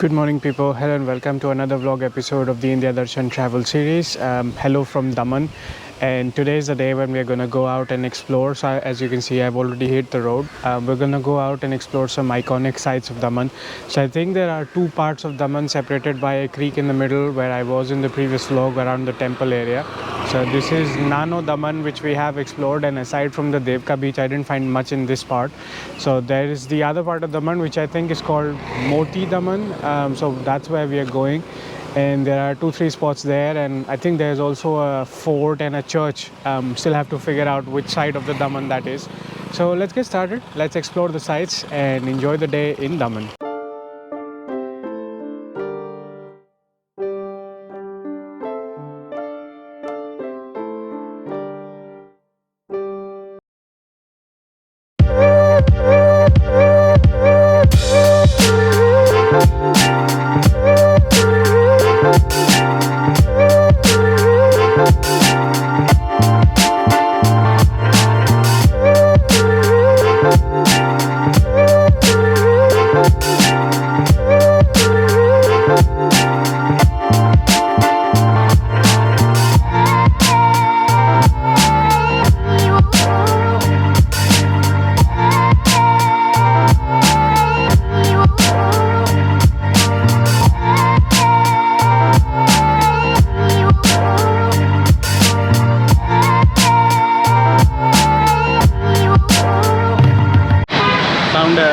Good morning, people. Hello and welcome to another vlog episode of the India Darshan travel series. Hello from Daman, and today is the day when we're going to go out and explore. So, as you can see, I've already hit the road. We're going to go out and explore some iconic sites of Daman. So, I think there are two parts of Daman separated by a creek in the middle, where I was in the previous vlog around the temple area. So, this is Nano Daman, which we have explored, and aside from the Devka beach, I didn't find much in this part. So, there is the other part of Daman, which I think is called Moti Daman. So that's where we are going, and there are 2-3 spots there, and I think there's also a fort and a church. Still have to figure out which side of the Daman that is. So let's get started. Let's explore the sites and enjoy the day in Daman.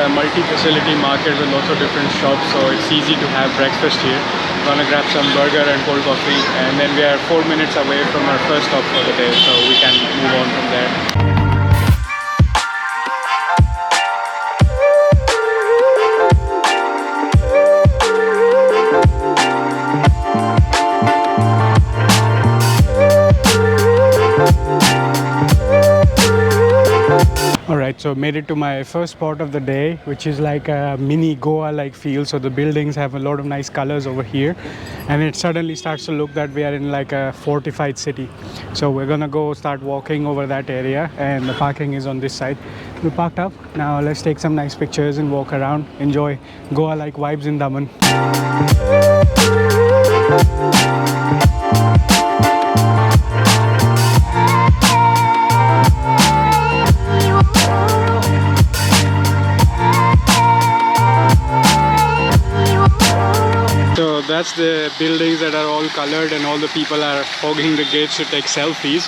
Multi-facility market with lots of different shops, so it's easy to have breakfast here. Gonna grab some burger and cold coffee, and then we are 4 minutes away from our first stop for the day, so we can move on from there. Alright, so made it to my first spot of the day, which is like a mini Goa like feel. So the buildings have a lot of nice colors over here, and it suddenly starts to look that we are in like a fortified city. So we're gonna go start walking over that area, and the parking is on this side. We parked up. Now let's take some nice pictures and walk around, enjoy Goa like vibes in Daman. So that's the buildings that are all colored, and all the people are hogging the gates to take selfies.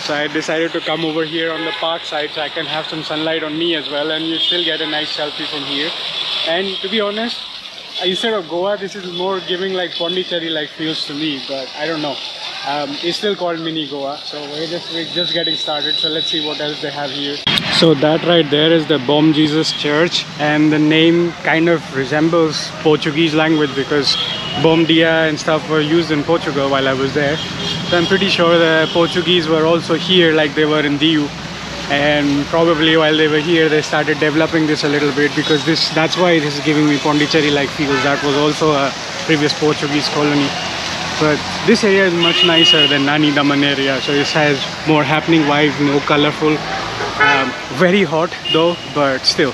So I decided to come over here on the park side so I can have some sunlight on me as well, and you still get a nice selfie from here. And to be honest, instead of Goa, this is more giving like Pondicherry like feels to me, but I don't know. It's still called mini Goa, so we're just getting started. So let's see what else they have here. So that right there is the Bom Jesus Church, and the name kind of resembles Portuguese language because Bom Dia and stuff were used in Portugal while I was there. So I'm pretty sure the Portuguese were also here like they were in Diu, and probably while they were here they started developing this a little bit, because that's why this is giving me Pondicherry like feels. That was also a previous Portuguese colony. But this area is much nicer than Nani Daman area, so this has more happening vibes, more colorful. Very hot though, but still,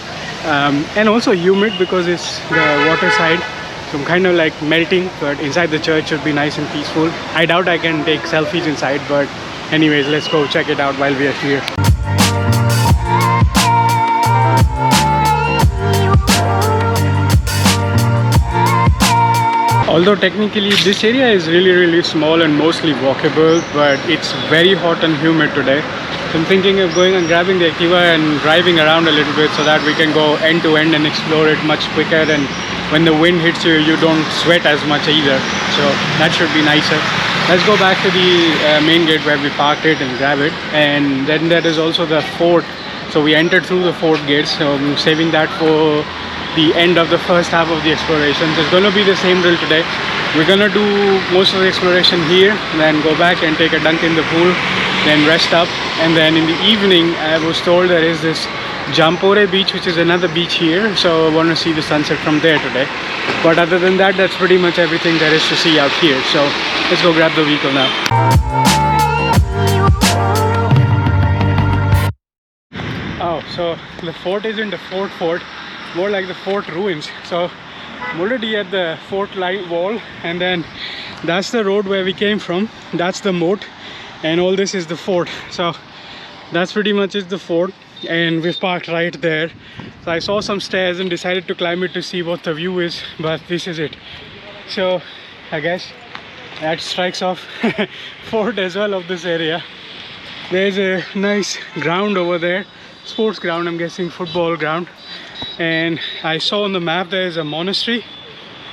and also humid because it's the water side, so I'm kind of like melting. But inside the church should be nice and peaceful. I doubt I can take selfies inside, but anyways, let's go check it out while we are here. Although technically this area is really small and mostly walkable, but it's very hot and humid today. So I'm thinking of going and grabbing the Activa and driving around a little bit so that we can go end to end and explore it much quicker, and when the wind hits you, you don't sweat as much either. So that should be nicer. Let's go back to the main gate where we parked it and grab it. And then there is also the fort. So we entered through the fort gates, so I'm saving that for the end of the first half of the exploration. So it's going to be the same drill today. We're going to do most of the exploration here, then go back and take a dunk in the pool, then rest up, and then in the evening I was told there is this Jampore beach, which is another beach here, so I want to see the sunset from there today. But other than that, that's pretty much everything there is to see out here. So let's go grab the vehicle now. Oh, so the fort isn't a fort, more like the fort ruins. So I'm already at the fort light wall, and then that's the road where we came from. That's the moat, and all this is the fort. So that's pretty much is the fort, and we've parked right there. So I saw some stairs and decided to climb it to see what the view is, but this is it. So I guess that strikes off fort as well of this area. There's a nice ground over there, sports ground, I'm guessing football ground. And I saw on the map there's a monastery,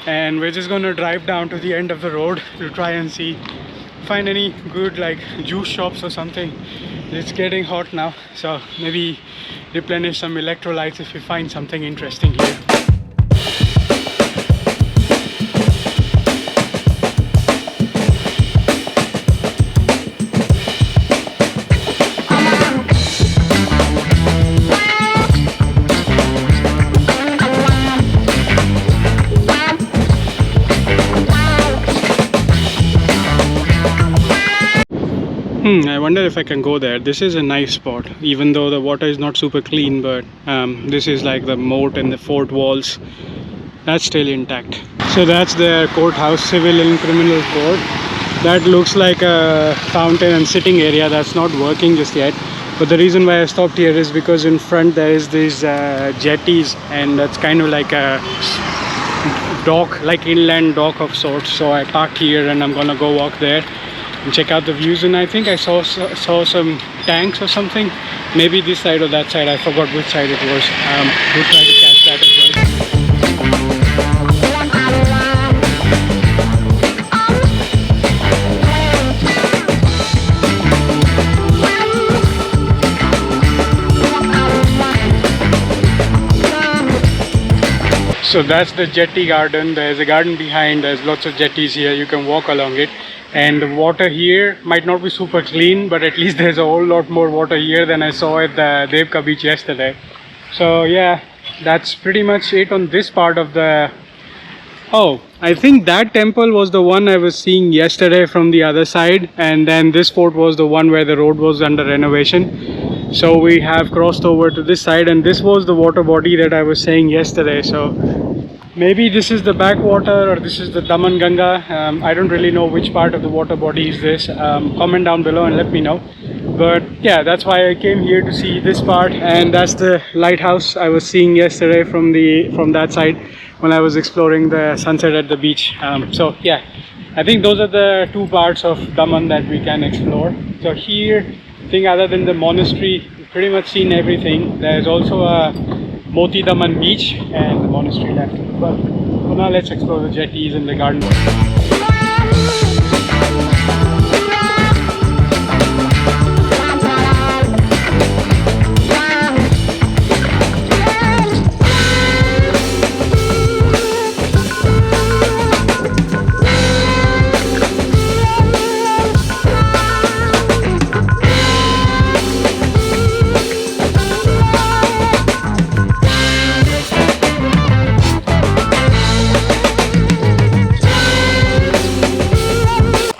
and we're just gonna drive down to the end of the road to try and find any good like juice shops or something. It's getting hot now, so maybe replenish some electrolytes if we find something interesting here. I wonder if I can go there. This is a nice spot, even though the water is not super clean, but this is like the moat and the fort walls. That's still intact. So that's the courthouse, civil and criminal court. That looks like a fountain and sitting area that's not working just yet. But the reason why I stopped here is because in front there is these jetties, and that's kind of like a dock, like inland dock of sorts. So I parked here and I'm gonna go walk there and check out the views. And I think I saw some tanks or something, maybe this side or that side. I forgot which side it was. We'll try to catch that as well. So that's the jetty garden. There's a garden behind. There's lots of jetties here. You can walk along it. And the water here might not be super clean, but at least there's a whole lot more water here than I saw at the Devka beach yesterday. So yeah, that's pretty much it on this part of the... Oh, I think that temple was the one I was seeing yesterday from the other side, and then this fort was the one where the road was under renovation. So we have crossed over to this side, and this was the water body that I was saying yesterday. So maybe this is the backwater, or this is the Daman Ganga. I don't really know which part of the water body is this. Comment down below and let me know. But yeah, that's why I came here to see this part, and that's the lighthouse I was seeing yesterday from that side when I was exploring the sunset at the beach. So yeah, I think those are the two parts of Daman that we can explore. So here, I think other than the monastery, we've pretty much seen everything. There's also a Moti Daman beach and the monastery left. But for now, let's explore the jetties and the garden.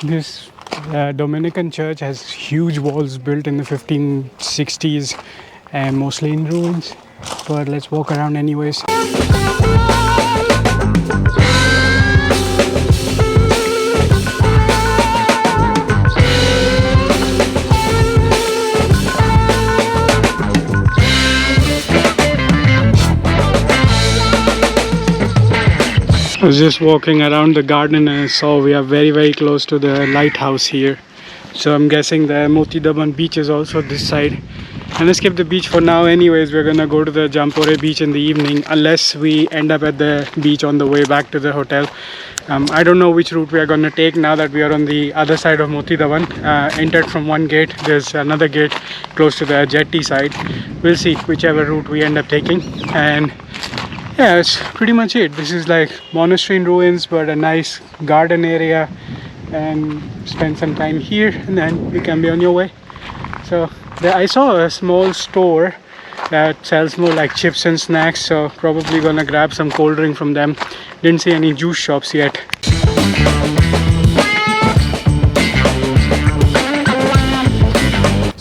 This Dominican Church has huge walls built in the 1560s and mostly in ruins, but let's walk around anyways. I was just walking around the garden and I saw we are very close to the lighthouse here. So I'm guessing the Moti Daman beach is also this side. And let's skip the beach for now anyways. We're gonna go to the Jampore beach in the evening, unless we end up at the beach on the way back to the hotel. I don't know which route we are gonna take now that we are on the other side of Moti Daman. Entered from one gate, there's another gate close to the jetty side. We'll see whichever route we end up taking. And yeah, that's pretty much it. This is like monastery in ruins, but a nice garden area, and spend some time here and then you can be on your way. So I saw a small store that sells more like chips and snacks, so probably gonna grab some cold drink from them. Didn't see any juice shops yet.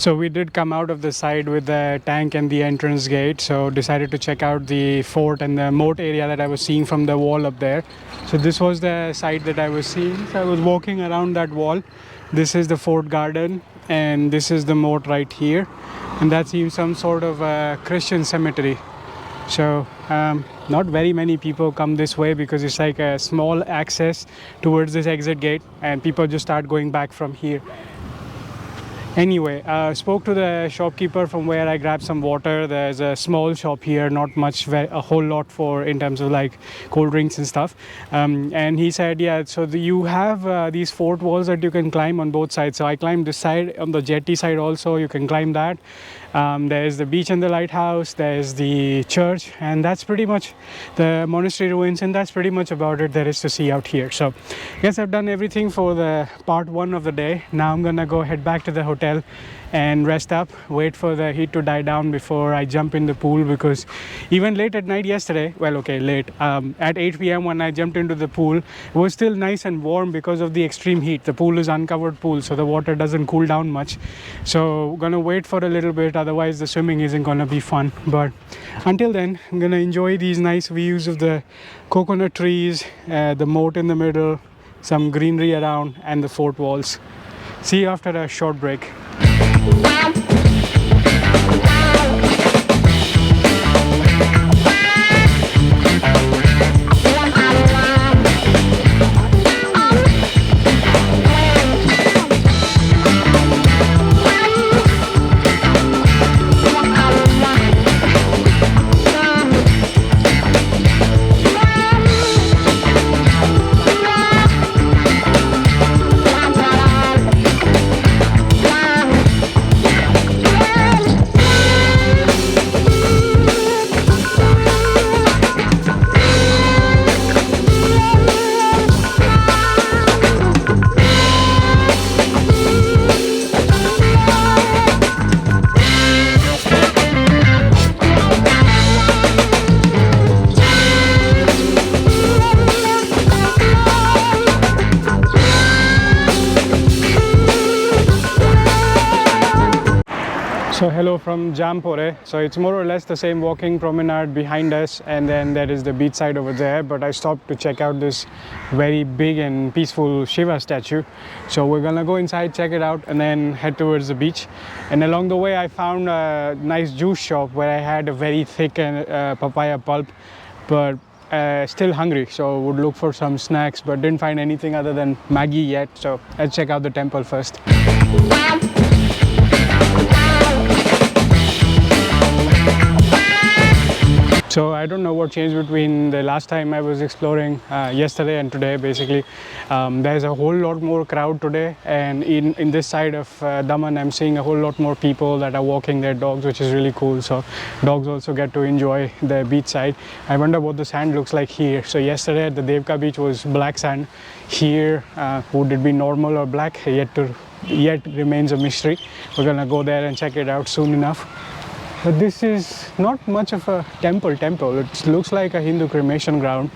So we did come out of the side with the tank and the entrance gate, so decided to check out the fort and the moat area that I was seeing from the wall up there. So this was the site that I was seeing. So I was walking around that wall. This is the fort garden and this is the moat right here, and that seems some sort of a Christian cemetery. So not very many people come this way because it's like a small access towards this exit gate, and people just start going back from here. Anyway, spoke to the shopkeeper from where I grabbed some water. There's a small shop here, not much, a whole lot for in terms of like cold drinks and stuff. And he said, yeah, so you have these fort walls that you can climb on both sides. So I climbed this side, on the jetty side also, you can climb that. There's the beach and the lighthouse, there's the church, and that's pretty much the monastery ruins, and that's pretty much about it there is to see out here. So I guess I've done everything for the part 1 of the day. Now I'm gonna go head back to the hotel and rest up, wait for the heat to die down before I jump in the pool, because even late at night yesterday, well, okay, late, at 8 p.m. when I jumped into the pool, it was still nice and warm because of the extreme heat. The pool is uncovered pool, so the water doesn't cool down much. So gonna wait for a little bit, otherwise the swimming isn't gonna be fun. But until then, I'm gonna enjoy these nice views of the coconut trees, the moat in the middle, some greenery around, and the fort walls. See you after a short break. So hello from Jampore. So it's more or less the same walking promenade behind us, and then there is the beach side over there, but I stopped to check out this very big and peaceful Shiva statue. So we're gonna go inside, check it out, and then head towards the beach. And along the way I found a nice juice shop where I had a very thick papaya pulp, but still hungry, so would look for some snacks, but didn't find anything other than Maggie yet. So let's check out the temple first. So I don't know what changed between the last time I was exploring yesterday and today. Basically, there's a whole lot more crowd today, and in this side of Daman I'm seeing a whole lot more people that are walking their dogs, which is really cool. So dogs also get to enjoy the beach side. I wonder what the sand looks like here. So yesterday at the Devka beach was black sand. Here would it be normal or black? Yet remains a mystery. We're gonna go there and check it out soon enough. But this is not much of a temple. It looks like a Hindu cremation ground.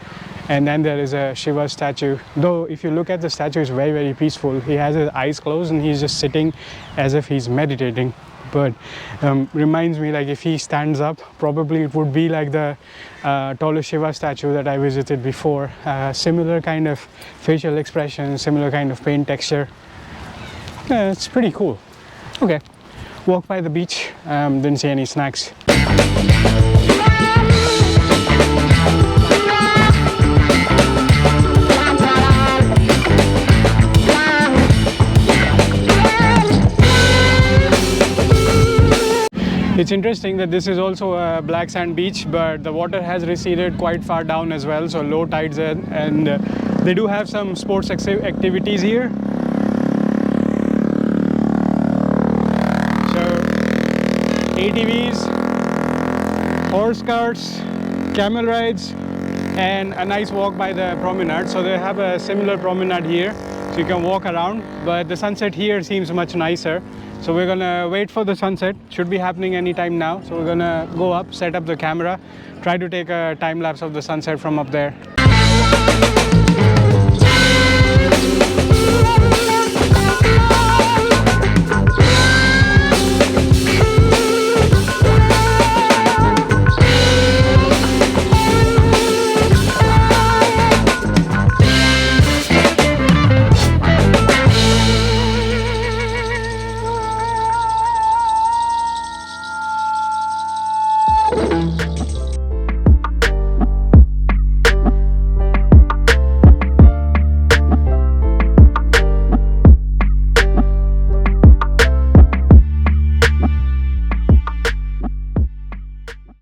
And then there is a Shiva statue. Though if you look at the statue, it's very, very peaceful. He has his eyes closed and he's just sitting as if he's meditating. But reminds me, like if he stands up, probably it would be like the tallest Shiva statue that I visited before. Similar kind of facial expression, similar kind of paint texture. It's pretty cool. Okay. Walk by the beach, didn't see any snacks. It's interesting that this is also a black sand beach, but the water has receded quite far down as well, so low tides, and they do have some sports activities here. ATVs, horse carts, camel rides, and a nice walk by the promenade. So they have a similar promenade here, so you can walk around, but the sunset here seems much nicer. So we're gonna wait for the sunset. Should be happening anytime now. So we're gonna go up, set up the camera, try to take a time lapse of the sunset from up there.